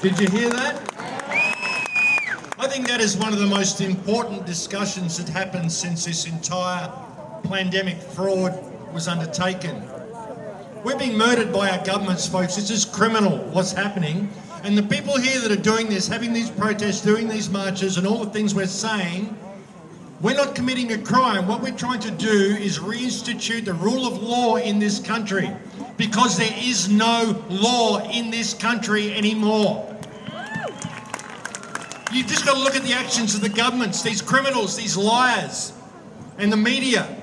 Did you hear that? I think that is one of the most important discussions that happened since this entire pandemic fraud was undertaken. We're being murdered by our governments, folks. This is criminal, what's happening. And the people here that are doing this, having these protests, doing these marches and all the things we're saying, we're not committing a crime. What we're trying to do is reinstitute the rule of law in this country, because there is no law in this country anymore. You've just got to look at the actions of the governments, these criminals, these liars, and the media.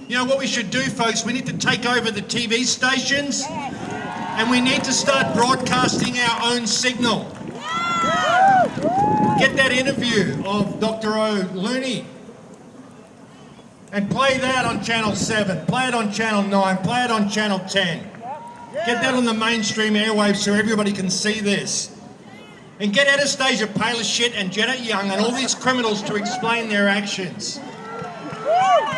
You know what we should do, folks? We need to take over the TV stations, and we need to start broadcasting our own signal. Get that interview of Dr. O'Looney and play that on Channel 7, play it on Channel 9, play it on Channel 10. Get that on the mainstream airwaves so everybody can see this. And get Anastasia Palaszczuk and Janet Young and all these criminals to explain their actions.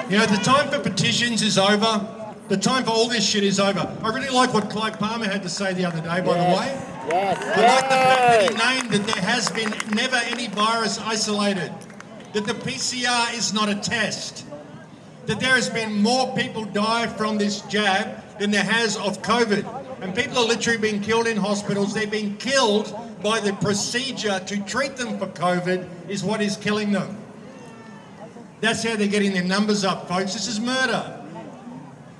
You know, the time for petitions is over. The time for all this shit is over. I really like what Clive Palmer had to say the other day, by the way. I like the fact that he named that there has been never any virus isolated, that the PCR is not a test, that there has been more people die from this jab than there has of COVID. And people are literally being killed in hospitals. They're being killed by the procedure to treat them for COVID is what is killing them. That's how they're getting their numbers up, folks. This is murder.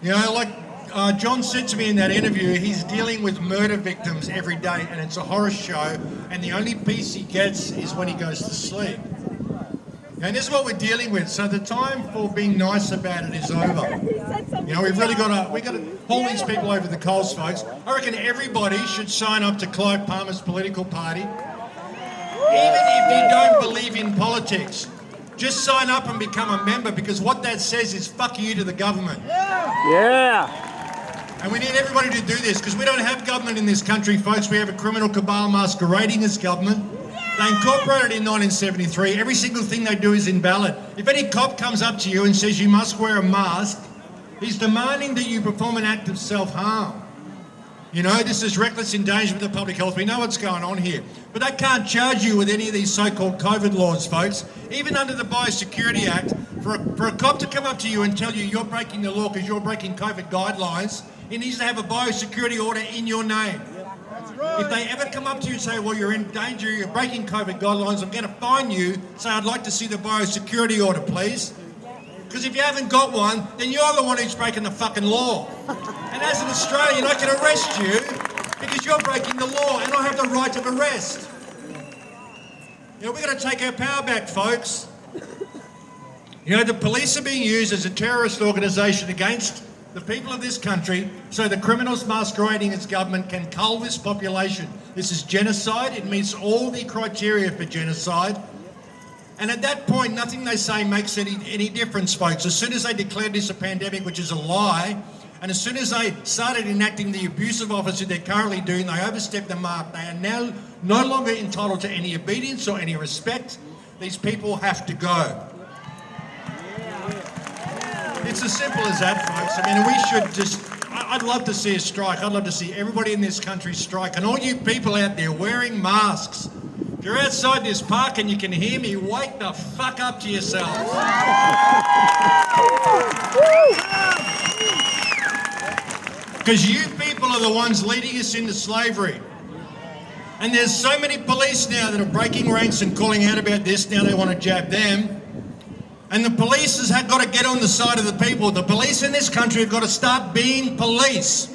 You know, like John said to me in that interview, he's dealing with murder victims every day, and it's a horror show, and the only peace he gets is when he goes to sleep. And this is what we're dealing with. So the time for being nice about it is over. You know, we've really got to pull these people over the coals, folks. I reckon everybody should sign up to Clive Palmer's political party. Even if you don't believe in politics, just sign up and become a member, because what that says is fuck you to the government. And we need everybody to do this, because we don't have government in this country, folks. We have a criminal cabal masquerading as government. They incorporated in 1973. Every single thing they do is invalid. If any cop comes up to you and says you must wear a mask, he's demanding that you perform an act of self-harm. You know, this is reckless endangerment of public health. We know what's going on here. But they can't charge you with any of these so-called COVID laws, folks. Even under the Biosecurity Act, for a cop to come up to you and tell you you're breaking the law because you're breaking COVID guidelines, he needs to have a biosecurity order in your name. If they ever come up to you and say, well, you're in danger, you're breaking COVID guidelines, I'm going to fine you, say, I'd like to see the biosecurity order, please. Because if you haven't got one, then you're the one who's breaking the fucking law. And as an Australian, I can arrest you because you're breaking the law, and I have the right of arrest. You know, we've got to take our power back, folks. You know, the police are being used as a terrorist organisation against the people of this country, so the criminals masquerading as government can cull this population. This is genocide. It meets all the criteria for genocide. And at that point, nothing they say makes any difference, folks. As soon as they declared this a pandemic, which is a lie, and as soon as they started enacting the abusive officer they're currently doing, they overstepped the mark. They are now no longer entitled to any obedience or any respect. These people have to go. It's as simple as that, folks. I mean, we should just... I'd love to see a strike. I'd love to see everybody in this country strike. And all you people out there wearing masks, if you're outside this park and you can hear me, wake the fuck up to yourselves. Because you people are the ones leading us into slavery. And there's so many police now that are breaking ranks and calling out about this. Now they want to jab them. And the police have got to get on the side of the people. The police in this country have got to start being police.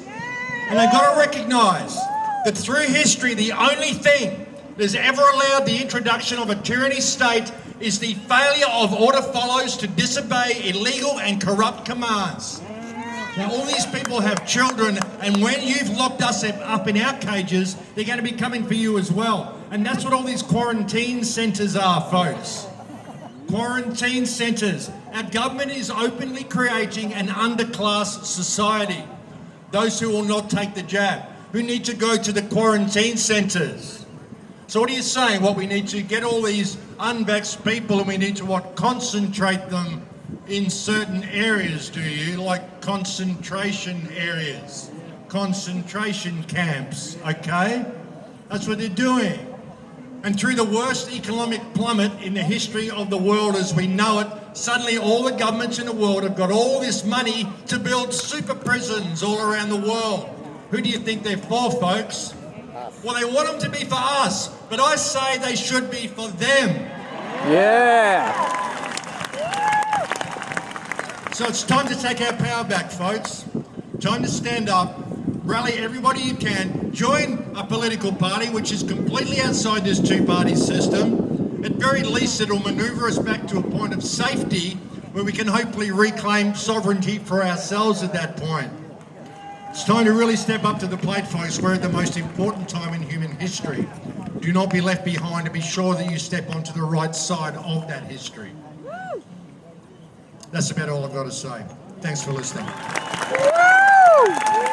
And they've got to recognise that through history, the only thing that has ever allowed the introduction of a tyranny state is the failure of order follows to disobey illegal and corrupt commands. Now, all these people have children, and when you've locked us up in our cages, they're going to be coming for you as well. And that's what all these quarantine centres are, folks. Quarantine centres. Our government is openly creating an underclass society. Those who will not take the jab, who need to go to the quarantine centres. So what are you saying? What, we need to get all these unvaxxed people and we need to what? Concentrate them in certain areas, do you? Like concentration areas, concentration camps, okay? That's what they're doing. And through the worst economic plummet in the history of the world as we know it, suddenly all the governments in the world have got all this money to build super prisons all around the world. Who do you think they're for, folks? Well, they want them to be for us, but I say they should be for them. Yeah. So it's time to take our power back, folks. Time to stand up, rally everybody you can, join a political party which is completely outside this two-party system. At very least, it'll manoeuvre us back to a point of safety where we can hopefully reclaim sovereignty for ourselves at that point. It's time to really step up to the plate, folks. We're at the most important time in human history. Do not be left behind, and be sure that you step onto the right side of that history. That's about all I've got to say. Thanks for listening. Woo!